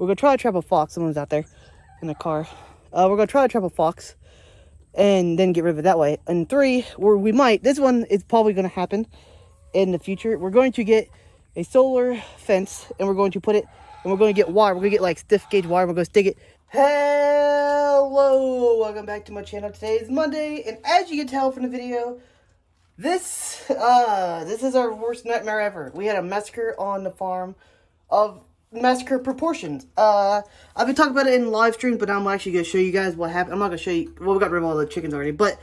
We're going to try to trap a fox. Someone's out there in the car. We're going to try to trap a fox and then get rid of it that way. And 3, where we might, this one is probably going to happen in the future. We're going to get a solar fence and we're going to put it, and we're going to get wire. We're going to get like stiff gauge wire. We're going to stick it. Hello, welcome back to my channel. Today is Monday, and as you can tell from the video, this is our worst nightmare ever. We had a massacre on the farm of massacre proportions. I've been talking about it in live streams, but I'm actually going to show you guys what happened. I'm not going to show you, well, we got rid of all the chickens already, but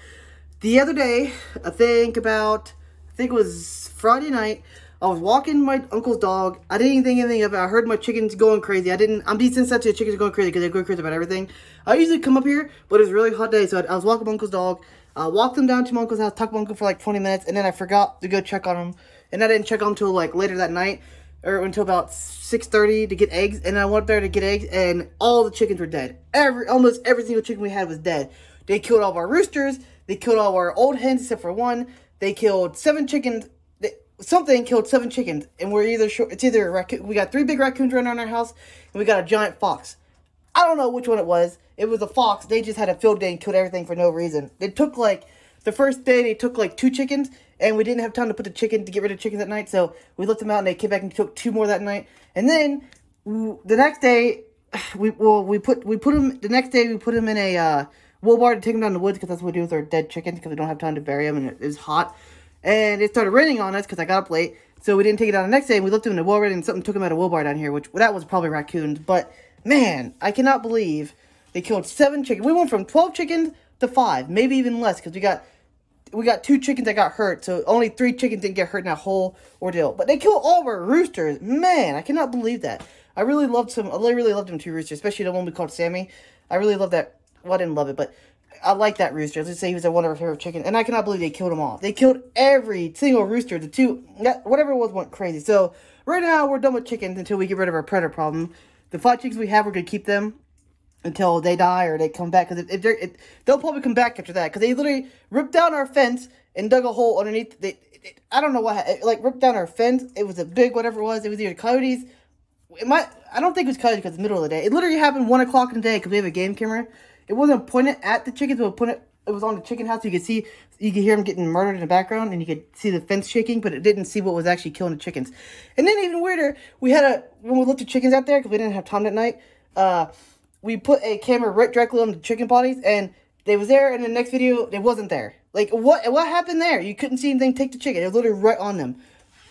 the other day, I think it was Friday night, I was walking my uncle's dog. I didn't even think anything of it. I heard my chickens going crazy. I'm desensitized to the chickens going crazy because they go crazy about everything. I usually come up here, but it was a really hot day, so I was walking my uncle's dog. I walked them down to my uncle's house, talked to my uncle for like 20 minutes, and then I forgot to go check on them. And I didn't check on them until like later that night, or until about 6:30 to get eggs. And I went there to get eggs, and all the chickens were dead. Almost every single chicken we had was dead. They killed all of our roosters. They killed all of our old hens except for one. They killed 7 chickens. Something killed 7 chickens, and it's either a raccoon. We got 3 big raccoons running around our house, and we got a giant fox. I don't know which one it was. It was a fox. They just had a field day and killed everything for no reason. It took like, the first day they took like 2 chickens, and we didn't have time to get rid of chickens at night, so we left them out, and they came back and took 2 more that night. And then the next day, we put them in a wool barn to take them down in the woods, because that's what we do with our dead chickens, because we don't have time to bury them, and it was hot. And it started raining on us because I got up late. So we didn't take it out the next day. And we left them in the wool barn, and something took them out of wool barn down here. That was probably raccoons. But, man, I cannot believe they killed 7 chickens. We went from 12 chickens to 5. Maybe even less, because we got 2 chickens that got hurt. So only 3 chickens didn't get hurt in that whole ordeal. But they killed all of our roosters. Man, I cannot believe that. I really loved them 2 roosters, especially the one we called Sammy. I really loved that. Well, I didn't love it, but I like that rooster. Let's say he was one of our favorite chickens. And I cannot believe they killed them all. They killed every single rooster. The 2, whatever it was, went crazy. So, right now, we're done with chickens until we get rid of our predator problem. The 5 chickens we have, we're going to keep them until they die or they come back. Because they'll probably come back after that. Because they literally ripped down our fence and dug a hole underneath. I don't know what, ripped down our fence. It was a big, whatever it was. It was either coyotes. I don't think it was coyotes because it's the middle of the day. It literally happened 1 o'clock in the day because we have a game camera. It wasn't pointed at the chickens, but it was on the chicken house. You could hear them getting murdered in the background, and you could see the fence shaking, but it didn't see what was actually killing the chickens. And then even weirder, when we looked at chickens out there, because we didn't have time that night, we put a camera right directly on the chicken bodies, and they was there, and in the next video, it wasn't there. Like, what happened there? You couldn't see anything take the chicken. It was literally right on them.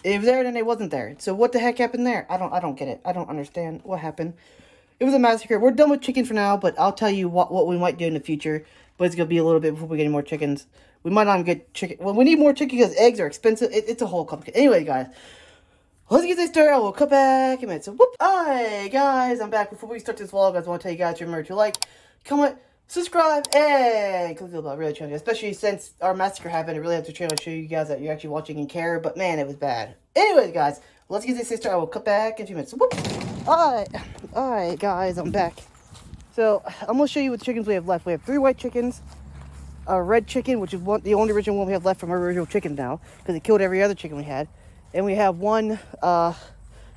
It was there, and then it wasn't there. So what the heck happened there? I don't get it. I don't understand what happened. It was a massacre. We're done with chickens for now, but I'll tell you what we might do in the future. But it's going to be a little bit before we get any more chickens. We might not even get chicken. Well, we need more chicken because eggs are expensive. It's a whole complicated. Anyway, guys, let's get this started. We'll cut back in a minute. So, whoop. Alright, guys, I'm back. Before we start this vlog, I just want to tell you guys to remember to like, comment, subscribe, and click the bell. Really trying to, especially since our massacre happened. I really have to try to show you guys that you're actually watching and care. But man, it was bad. Anyways, guys, let's get this started. I will cut back in a few minutes. So, whoop. Alright, guys, I'm back. So, I'm going to show you what chickens we have left. We have 3 white chickens, a red chicken, which is the only original one we have left from our original chicken now, because it killed every other chicken we had. And we have one,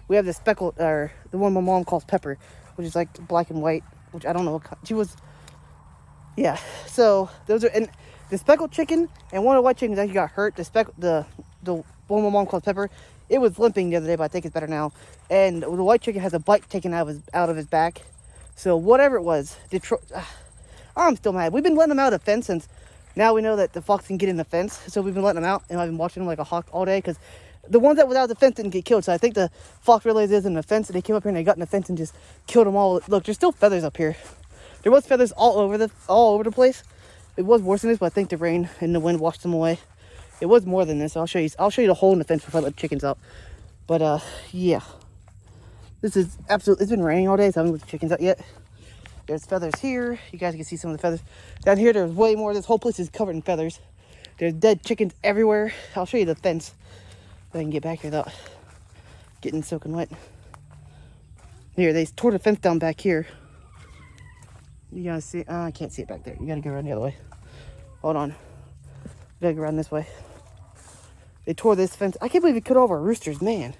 we have the speckled, or the one my mom calls Pepper, which is like black and white, which I don't know what kind. She was, yeah. So, those are, and the speckled chicken and one of the white chickens actually got hurt. The one my mom calls Pepper, it was limping the other day, but I think it's better now. And the white chicken has a bite taken out of his back. So whatever it was, I'm still mad. We've been letting them out of the fence since now we know that the fox can get in the fence. So we've been letting them out, and I've been watching them like a hawk all day because the ones that were out of the fence didn't get killed. So I think the fox realized it was in the fence, and they came up here and they got in the fence and just killed them all. Look, there's still feathers up here. There was feathers all over the place. It was worse than this, but I think the rain and the wind washed them away. It was more than this. I'll show you the hole in the fence before I let the chickens out. But yeah. This is absolutely, it's been raining all day, so I haven't let the chickens out yet. There's feathers here. You guys can see some of the feathers. Down here, there's way more. This whole place is covered in feathers. There's dead chickens everywhere. I'll show you the fence. If I can get back here without getting soaking wet. Here, they tore the fence down back here. You guys see? I can't see it back there. You gotta go around the other way. Hold on. You gotta go around this way. They tore this fence. I can't believe it killed all of our roosters, man.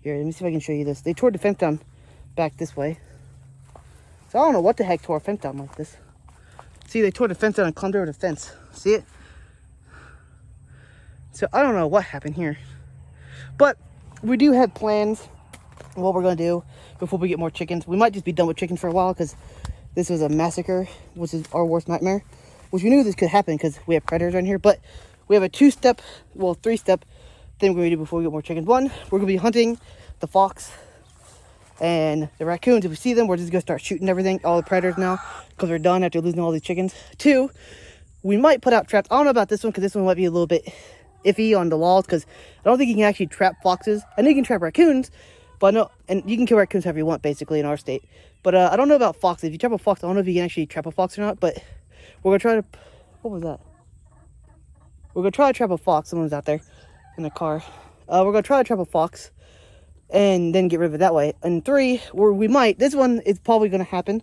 Here, let me see if I can show you this. They tore the fence down back this way. So I don't know what the heck tore a fence down like this. See, they tore the fence down and climbed over the fence. See it? So I don't know what happened here. But we do have plans on what we're going to do before we get more chickens. We might just be done with chickens for a while because this was a massacre, which is our worst nightmare. Which we knew this could happen because we have predators on here. But we have a 2-step, well, 3-step thing we're going to do before we get more chickens. One, we're going to be hunting the fox and the raccoons. If we see them, we're just going to start shooting everything, all the predators now, because we're done after losing all these chickens. 2, we might put out traps. I don't know about this one because this one might be a little bit iffy on the laws because I don't think you can actually trap foxes. I know you can trap raccoons, but no, and you can kill raccoons however you want, basically, in our state. But I don't know about foxes. If you trap a fox, I don't know if you can actually trap a fox or not, but we're going to try to... What was that? We're going to try to trap a fox. Someone's out there in the car. We're going to try to trap a fox and then get rid of it that way. And 3, where we might... This one is probably going to happen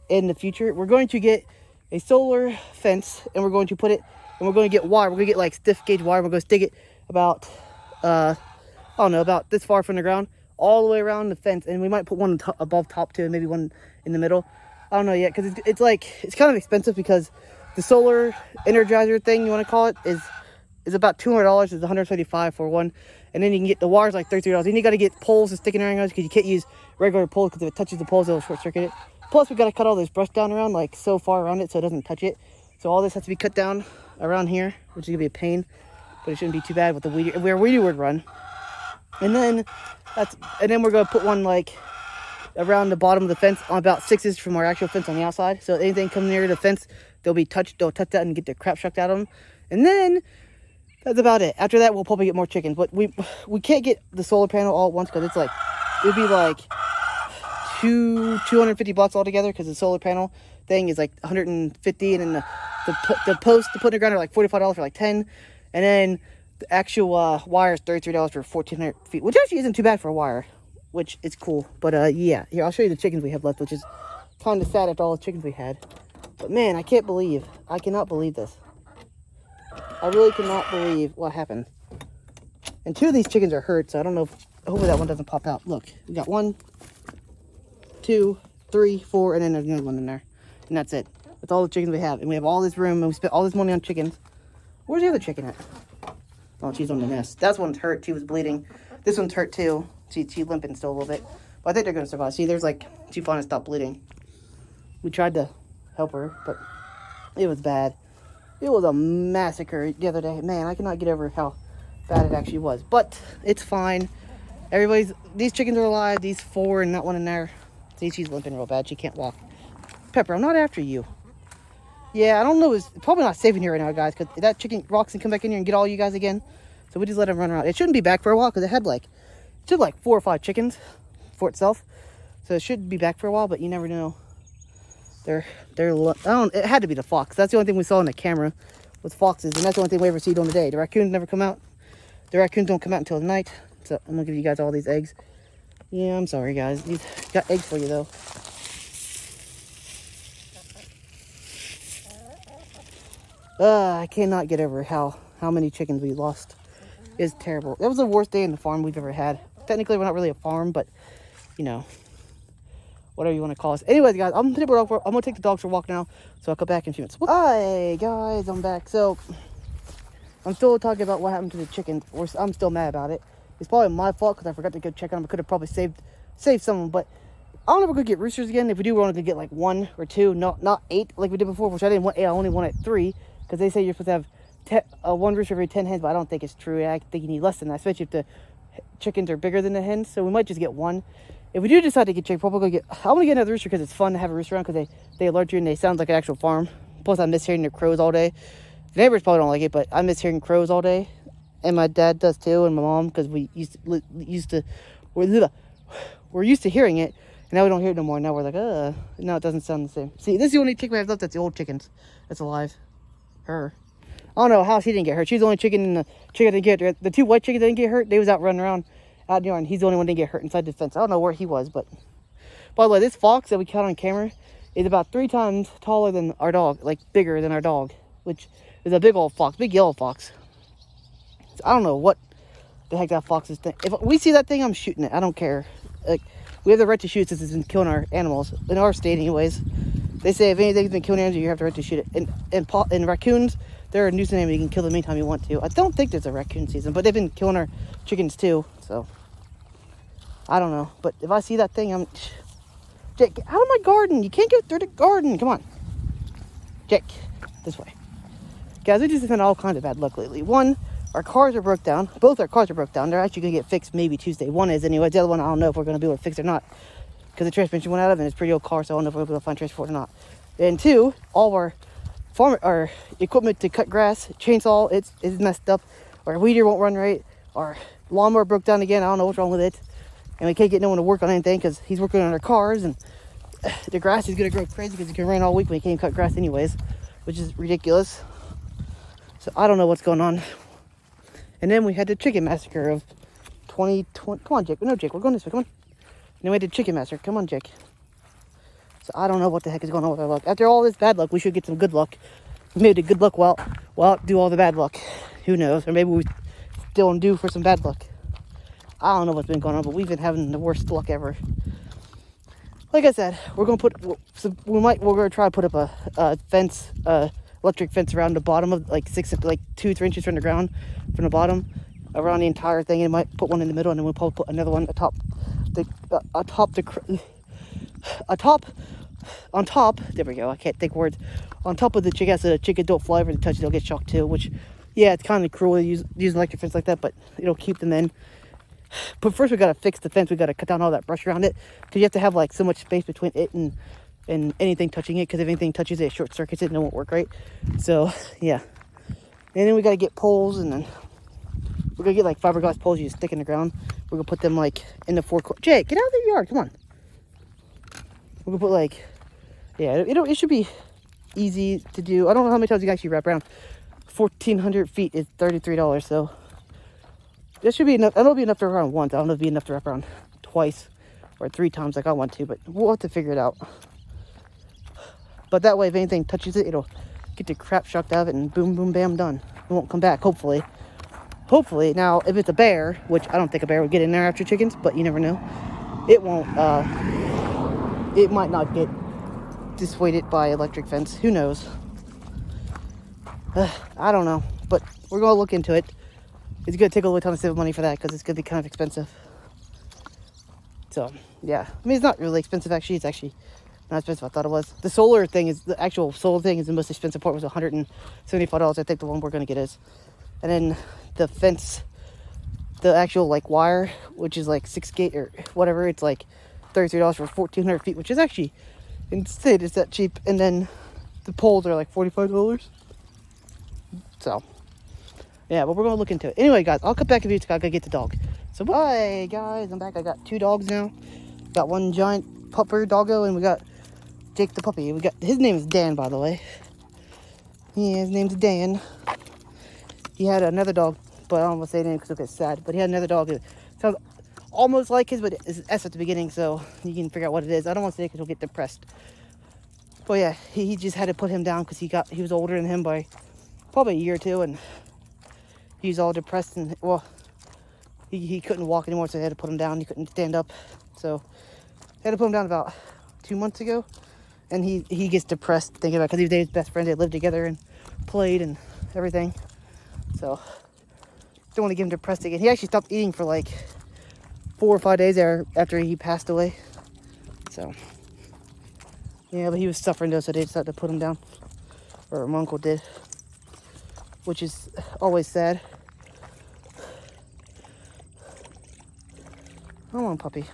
in the future. We're going to get a solar fence and we're going to put it... And we're going to get wire. We're going to get like stiff gauge wire. We're going to stick it about... I don't know, about this far from the ground. All the way around the fence. And we might put one above top too. And maybe one in the middle. I don't know yet. Because it's like... It's kind of expensive because... The solar energizer thing, you want to call it, is about $200. It's $175 for one. And then you can get the wires like $33. Then you got to get poles to stick in around because you can't use regular poles because if it touches the poles, it'll short circuit it. Plus, we got to cut all this brush down around, like so far around it so it doesn't touch it. So all this has to be cut down around here, which is going to be a pain. But it shouldn't be too bad with the where weedy would run. And then we're going to put one like around the bottom of the fence on about 6 inches from our actual fence on the outside. So anything come near the fence, they'll touch that and get their crap shucked out of them. And then that's about it. After that, we'll probably get more chickens. But we can't get the solar panel all at once because it's like, it'd be like $250 altogether because the solar panel thing is like $150, and then the post to put in the ground are like $45 for like 10, and then the actual wire is $33 for 1,400 feet, which actually isn't too bad for a wire, which is cool. But yeah, here I'll show you the chickens we have left, which is kind of sad after all the chickens we had. But man, I cannot believe this. I really cannot believe what happened. And 2 of these chickens are hurt, so I don't know hopefully that one doesn't pop out. Look, we got 1, 2, 3, 4, and then there's another one in there. And that's it. That's all the chickens we have. And we have all this room, and we spent all this money on chickens. Where's the other chicken at? Oh, she's on the nest. That one's hurt. She was bleeding. This one's hurt too. She's limping still a little bit. But I think they're going to survive. See, there's like, she finally stopped bleeding. We tried to help her, but it was bad. It was a massacre the other day. Man, I cannot get over how bad it actually was. But it's fine. These chickens are alive. These 4 and that one in there. See, she's limping real bad. She can't walk. Pepper, I'm not after you. Yeah, I don't know. It's probably not safe in here right now, guys, because that chicken rocks and come back in here and get all you guys again. So we just let him run around. It shouldn't be back for a while because it had like 4 or 5 chickens for itself. So it should be back for a while, but you never know. It had to be the fox. That's the only thing we saw on the camera was foxes, and that's the only thing we ever see during the day. The raccoons never come out. The raccoons don't come out until the night. So I'm gonna give you guys all these eggs. Yeah, I'm sorry, guys. These got eggs for you though. I cannot get over how many chickens we lost. It's terrible. That was the worst day in the farm we've ever had. Technically, we're not really a farm, but you know, whatever you want to call us. Anyways, guys, I'm gonna take the dogs for a walk now, so I'll come back in a few minutes. Hi, guys, I'm back. So I'm still talking about what happened to the chickens. I'm still mad about it. It's probably my fault because I forgot to go check on them. I could have probably saved some of them, but I don't know if we're gonna get roosters again. If we do, we're only gonna get like 1 or 2, not 8 like we did before. Which I didn't want 8. I only wanted 3 because they say you're supposed to have 1 rooster every 10 hens, but I don't think it's true. I think you need less than that, especially if the chickens are bigger than the hens. So we might just get 1. If we do decide to get chickens, probably gonna I'm gonna get another rooster because it's fun to have a rooster around because they alert you and they sound like an actual farm. Plus, I miss hearing the crows all day. The neighbors probably don't like it, but I miss hearing crows all day, and my dad does too, and my mom, because we're used to hearing it, and now we don't hear it no more. Now we're like, no, it doesn't sound the same. See, this is the only chicken we have left. That's the old chickens that's alive. Her. I don't know how she didn't get hurt. She's the only chicken in the chicken that didn't get hurt. The 2 white chickens that didn't get hurt, they was out running around out in the yard, and he's the only one that didn't get hurt inside the fence. I don't know where he was, but by the way, this fox that we caught on camera is about 3 times taller than our dog, like bigger than our dog, which is a big old fox, big yellow fox. So I don't know what the heck that fox is. If we see that thing, I'm shooting it. I don't care. Like, we have the right to shoot since it's been killing our animals in our state, anyways. They say if anything's been killing animals, you have the right to shoot it. And raccoons, they're a nuisance animal. You can kill them anytime you want to. I don't think there's a raccoon season, but they've been killing our chickens too. So I don't know. But if I see that thing, I'm Jake, get out of my garden. You can't get through the garden. Come on, Jake, this way. Guys, we just had all kinds of bad luck lately. One, our cars are broke down. Both our cars are broke down. They're actually going to get fixed maybe Tuesday. One is anyway. The other one, I don't know if we're going to be able to fix it or not. Because the transmission went out of it and it's a pretty old car, so I don't know if we're going to be able to find transport or not. And two, all of our equipment to cut grass, chainsaw, it's messed up. Our weeder won't run right. Our lawnmower broke down again. I don't know what's wrong with it. And we can't get no one to work on anything because he's working on our cars. And the grass is going to grow crazy because it can rain all week when we can't cut grass anyways, which is ridiculous. So I don't know what's going on. And then we had the chicken massacre of 2020. Come on, Jake. No, Jake, we're going this way. Come on. And then we had the chicken massacre. Come on, Jake. So I don't know what the heck is going on with our luck. After all this bad luck, we should get some good luck. Maybe the good luck will outdo all the bad luck. Who knows? Or maybe we still due for some bad luck. I don't know what's been going on, but we've been having the worst luck ever. Like I said, we're gonna try to put up a fence, electric fence around the bottom of like 2 or 3 inches from the ground, from the bottom around the entire thing, and might put one in the middle, and then we'll probably put another one atop. On top, there we go, I can't think words, on top of the chicken, so the chicken don't fly over and touch it, they'll get shocked too, which, yeah, it's kind of cruel to use electric fence like that, but it'll keep them in. But first we got to fix the fence, we got to cut down all that brush around it, because you have to have like so much space between it and anything touching it, because if anything touches it, it short circuits it and it won't work right. So, yeah. And then we got to get poles, and then we're going to get like fiberglass poles you just stick in the ground. We're going to put them like in the four corners. Jake, get out of the yard, come on. We're going to put like, yeah, it should be easy to do. I don't know how many times you can actually wrap around. 1,400 feet is $33, so this should be enough. That'll be enough to wrap around once. I don't know if it'll be enough to wrap around twice or 3 times like I want to, but we'll have to figure it out. But that way, if anything touches it, it'll get the crap shocked out of it, and boom, boom, bam, done. It won't come back, hopefully. Hopefully. Now, if it's a bear, which I don't think a bear would get in there after chickens, but you never know. It won't, it might not get dissuaded by electric fence. Who knows? I don't know, but we're going to look into it. It's going to take a little time to save money for that, because it's going to be kind of expensive. So, yeah. I mean, it's not really expensive, actually. It's actually not expensive I thought it was. The actual solar thing is the most expensive part. Was $175, I think the one we're going to get is. And then the fence, the actual, like, wire, which is, like, 6 gauge or whatever, it's, like, $33 for 1,400 feet, which is actually insane. It's that cheap. And then the poles are, like, $45. So, yeah, but we're going to look into it. Anyway, guys, I'll come back if I gotta get the dog. So, bye, guys. I'm back. I got 2 dogs now. Got one giant pupper doggo, and we got Jake the puppy. His name is Dan, by the way. Yeah, his name's Dan. He had another dog, but I don't want to say the name because it'll get sad. But he had another dog that sounds almost like his, but it's S at the beginning, so you can figure out what it is. I don't want to say it because he'll get depressed. But yeah, he just had to put him down because he was older than him by probably a year or 2, and he's all depressed, and well, he couldn't walk anymore, so they had to put him down. He couldn't stand up, so they had to put him down about 2 months ago. And he gets depressed thinking about it, because he was his best friend. They lived together and played and everything. So don't want to get him depressed again. He actually stopped eating for like 4 or 5 days after he passed away. So yeah, but he was suffering though, so they decided to put him down, or my uncle did, which is always sad. Come on, puppy.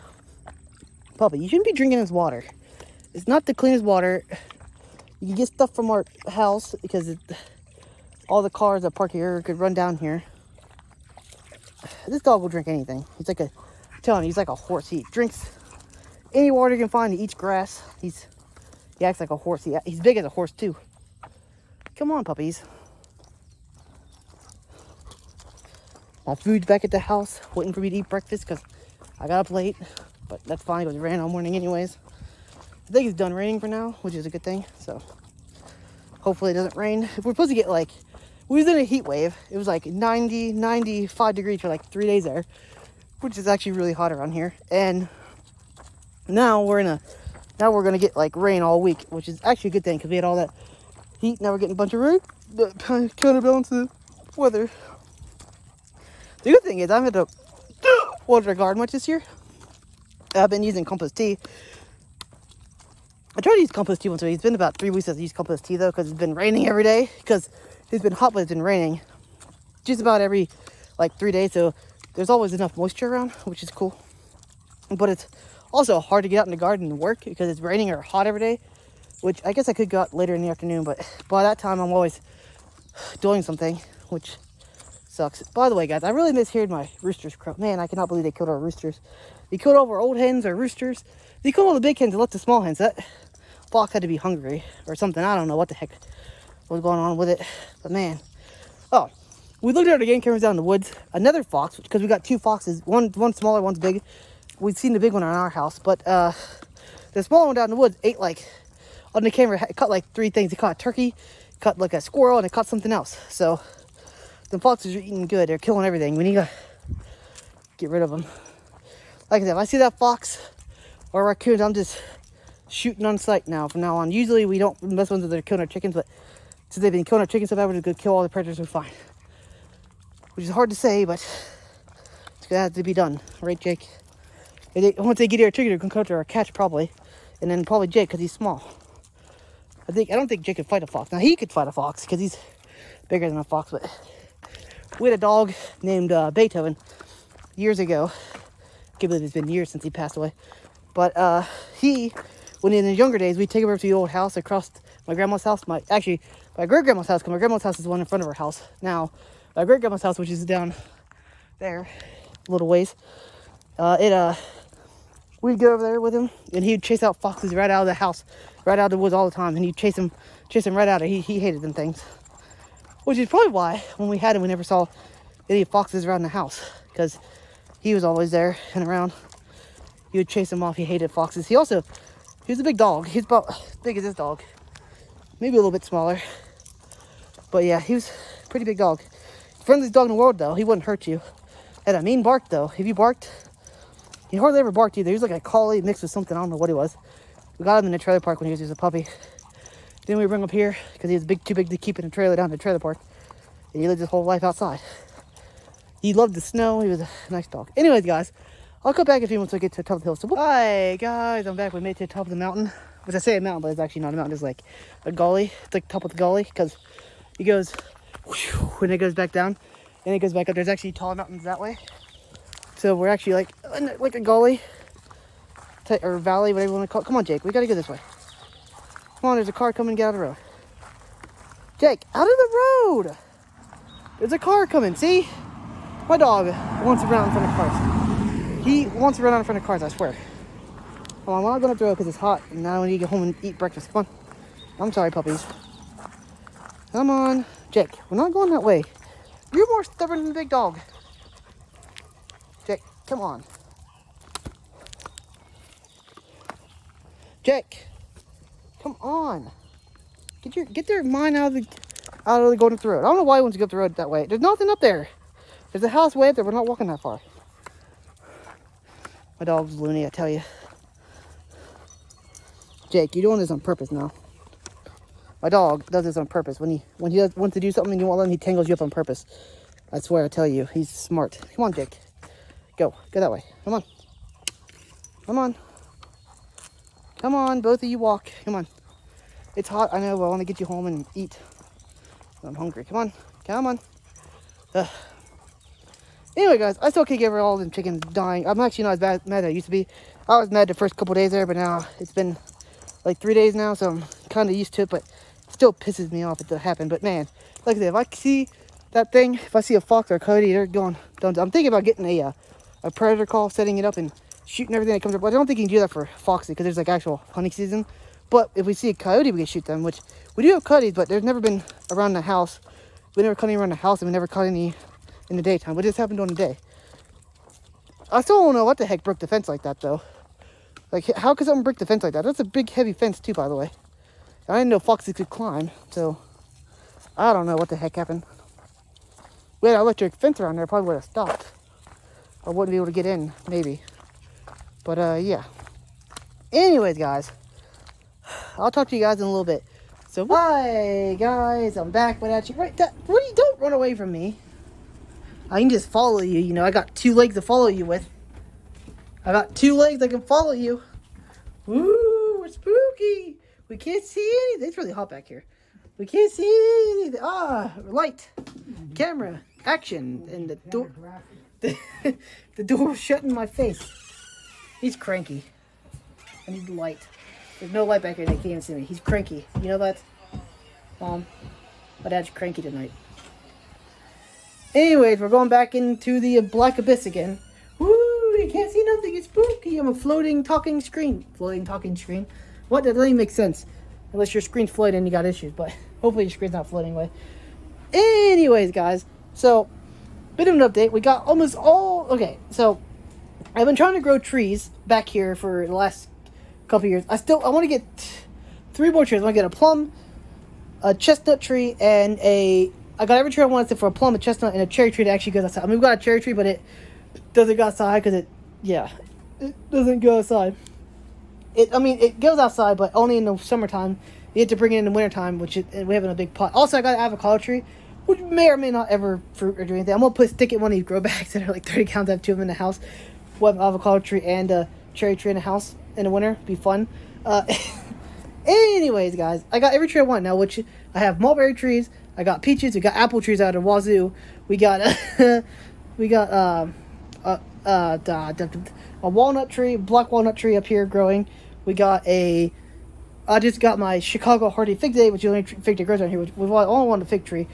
Puppy, you shouldn't be drinking this water. It's not the cleanest water. You can get stuff from our house, because all the cars that park here could run down here. This dog will drink anything. He's like I'm telling you, he's like a horse. He drinks any water he can find. He eats grass. He acts like a horse. He's big as a horse too. Come on, puppies. My food's back at the house, waiting for me to eat breakfast, because I got up late. But that's fine, because it ran all morning anyways. I think it's done raining for now, which is a good thing. So hopefully it doesn't rain. We're supposed to get like We was in a heat wave. It was like 90, 95 degrees for like 3 days there, which is actually really hot around here. And now we're gonna get like rain all week, which is actually a good thing because we had all that heat. Now we're getting a bunch of rain that kind of counterbalance the weather. The good thing is I haven't had to water the garden much this year. I've been using compost tea. I tried to use compost tea once a week. It's been about 3 weeks since I used compost tea though, because it's been raining every day. Because it's been hot, but it's been raining just about every like 3 days. So there's always enough moisture around, which is cool. But it's also hard to get out in the garden and work because it's raining or hot every day. Which I guess I could go out later in the afternoon, but by that time I'm always doing something, which sucks. By the way, guys, I really miss hearing my roosters crow. Man, I cannot believe they killed our roosters. They killed all our old hens, our roosters. They killed all the big hens and left the small hens. That flock had to be hungry or something. I don't know what the heck was going on with it. But man. Oh, we looked at our game cameras down in the woods. Another fox, because we got 2 foxes. One smaller, one's big. We'd seen the big one in our house. But the smaller one down in the woods ate like, on the camera, it caught like 3 things. It caught a turkey, caught like a squirrel, and it caught something else. So the foxes are eating good. They're killing everything. We need to get rid of them. Like I said, if I see that fox or raccoons, I'm just shooting on sight now from now on. Usually we don't mess with them, they're killing our chickens, but since they've been killing our chickens so bad, we're just gonna kill all the predators we find. Which is hard to say, but it's gonna have to be done, right, Jake? Once they get our chicken, they're gonna come to our catch probably, and then probably Jake because he's small. I don't think Jake could fight a fox. Now he could fight a fox because he's bigger than a fox, but we had a dog named Beethoven years ago. I can't believe it's been years since he passed away. But when in his younger days, we'd take him over to the old house across my grandma's house. My great-grandma's house, because my grandma's house is the one in front of our house. Now, my great-grandma's house, which is down there, a little ways, we'd go over there with him, and he'd chase out foxes right out of the house, right out of the woods all the time, and he'd chase him right out of it. He hated them things. Which is probably why, when we had him, we never saw any foxes around the house, because he was always there and around. He would chase them off. He hated foxes. He was a big dog. He's about as big as this dog. Maybe a little bit smaller. But yeah, he was a pretty big dog. Friendliest dog in the world, though. He wouldn't hurt you. Had a mean bark, though. If you barked, he hardly ever barked either. He was like a collie mixed with something. I don't know what he was. We got him in the trailer park when he was just a puppy. Then we bring him up here because he was too big to keep in a trailer down in the trailer park. And he lived his whole life outside. He loved the snow. He was a nice dog. Anyways, guys, I'll come back in a few once I get to the top of the hill. So, hi, guys. I'm back. We made it to the top of the mountain. Which I say a mountain, but it's actually not a mountain. It's like a gully. It's like the top of the gully because it goes when it goes back down. And it goes back up. There's actually taller mountains that way. So we're actually like a gully. Or valley, whatever you want to call it. Come on, Jake. We got to go this way. Come on, there's a car coming. Get out of the road. Jake, out of the road. There's a car coming. See? My dog wants to run out in front of cars. He wants to run out in front of cars, I swear. Come on, we're not going up the road because it's hot. And now we need to get home and eat breakfast. Come on. I'm sorry, puppies. Come on. Jake, we're not going that way. You're more stubborn than the big dog. Jake, come on. Jake, come on. Get their mind out of the going up the road. I don't know why he wants to go up the road that way. There's nothing up there. There's a house way up there. We're not walking that far. My dog's loony, I tell you. Jake, you're doing this on purpose now. My dog does this on purpose. When he wants to do something and you won't let him, he tangles you up on purpose. I swear, I tell you, he's smart. Come on, Jake. Go that way. Come on. Come on. Come on, both of you walk. Come on. It's hot, I know, but I want to get you home and eat. I'm hungry. Come on. Come on. Anyway, guys, I still can't get rid of all them chickens dying. I'm actually not as mad as I used to be. I was mad the first couple days there, but now it's been like 3 days now, so I'm kind of used to it, but it still pisses me off it to happen. But man, like I said, if I see that thing, if I see a fox or a coyote, they're going done. I'm thinking about getting a predator call, setting it up and shooting everything that comes up. But I don't think you can do that for foxy because there's like actual hunting season. But if we see a coyote, we can shoot them, which we do have coyotes, but there's never been around the house. We never caught any around the house, and we never caught any in the daytime. But it just happened during the day. I still don't know what the heck broke the fence like that, though. Like, how could something break the fence like that? That's a big, heavy fence, too, by the way. I didn't know foxes could climb, so I don't know what the heck happened. We had an electric fence around there. Probably would have stopped. I wouldn't be able to get in, maybe. But, yeah. Anyways, guys. I'll talk to you guys in a little bit. So, hi, guys. I'm back without you. Right, don't run away from me. I can just follow you. You know, I got 2 legs to follow you with. I got 2 legs I can follow you. Ooh, we're spooky. We can't see anything. It's really hot back here. We can't see anything. Ah, light, camera, action, and the door. The door shut in my face. He's cranky. I need light. There's no light back here. They can't even see me. He's cranky. You know that? Mom, my dad's cranky tonight. Anyways, we're going back into the black abyss again. Woo! You can't see nothing. It's spooky. I'm a floating talking screen. Floating talking screen. What? That doesn't even make sense. Unless your screen's floating and you got issues. But hopefully your screen's not floating away. Anyways, guys. So, bit of an update. We got almost all... Okay, so I've been trying to grow trees back here for the last couple years. I want to get 3 more trees. I want to get a plum, a chestnut tree, and a... I got every tree I wanted except for a plum, a chestnut, and a cherry tree that actually goes outside. I mean, we've got a cherry tree, but it doesn't go outside because it doesn't go outside. It goes outside, but only in the summertime. You have to bring it in the wintertime, and we have in a big pot. Also, I got an avocado tree, which may or may not ever fruit or do anything. I'm going to stick it in one of these grow bags that are like 30 pounds. I have 2 of them in the house. One avocado tree and a cherry tree in the house in the winter. Be fun. Anyways, guys, I got every tree I want now, which I have mulberry trees. I got peaches. We got apple trees out of wazoo. We got a walnut tree, black walnut tree up here growing. We got I just got my Chicago hardy fig day, which is the only fig that grows around here. We've only one fig tree.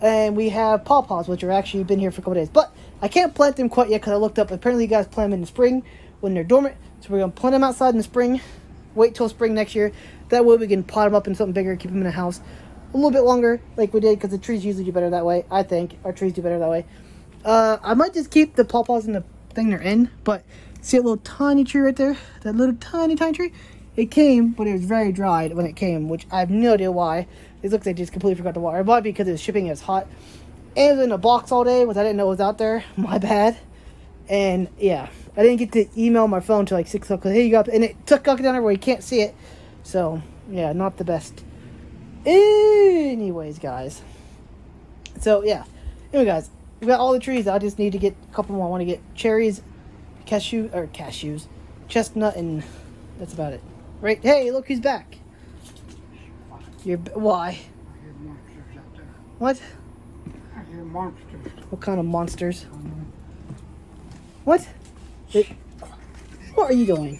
And we have pawpaws, which are actually been here for a couple days. But I can't plant them quite yet because I looked up. Apparently, you guys plant them in the spring when they're dormant. So we're going to plant them outside in the spring. Wait till spring next year. That way we can pot them up in something bigger, keep them in the house a little bit longer, like we did, because the trees usually do better that way. I think our trees do better that way. I might just keep the pawpaws in the thing they're in, but see that little tiny tree right there? That little tiny tree? It came, but it was very dried when it came, which I have no idea why. It looks like I just completely forgot to water. It might be because it was shipping, it was hot. And it was in a box all day, which I didn't know was out there. My bad. And yeah, I didn't get to email my phone till like 6 o'clock. Hey, you got, and it took down there where you can't see it. So yeah, not the best. Anyways, guys. So yeah. Anyway, guys, we got all the trees. I just need to get a couple more. I want to get cherries, cashews, chestnut, and that's about it. Right? Hey, look who's back. Why? I hear monsters out there. What? I hear monsters. What kind of monsters? What? What are you doing?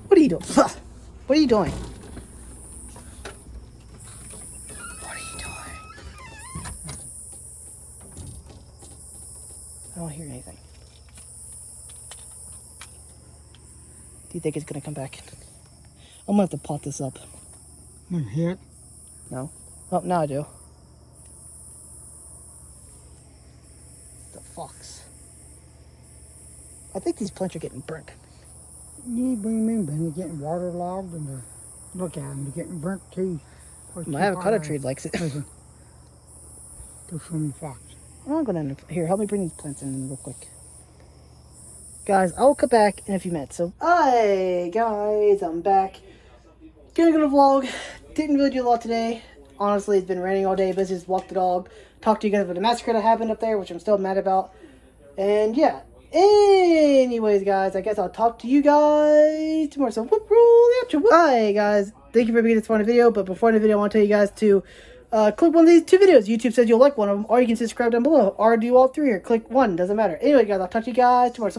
What are you doing? What are you doing? What are you doing? I don't hear anything. Do you think it's gonna come back? I'm gonna have to pot this up. You hear it? No? Oh, now I do. The fox. I think these plants are getting burnt. You bring them in, but they're getting waterlogged, and look at them, they're getting burnt too. My avocado tree likes it. Go from the fox. I'm gonna here. Help me bring these plants in real quick, guys. I'll cut back in a few minutes. So, hi guys, I'm back. Gonna vlog. Didn't really do a lot today. Honestly, it's been raining all day. But just walked the dog. Talked to you guys about the massacre that happened up there, which I'm still mad about. And yeah. Anyways, guys, I guess I'll talk to you guys tomorrow. So, whoop, roll the outro. Hi guys, thank you for being this fun video. But before the video, I want to tell you guys to click one of these 2 videos. YouTube says you'll like one of them, or you can subscribe down below, or do all 3 here. Click one, doesn't matter. Anyway, guys, I'll talk to you guys tomorrow. So,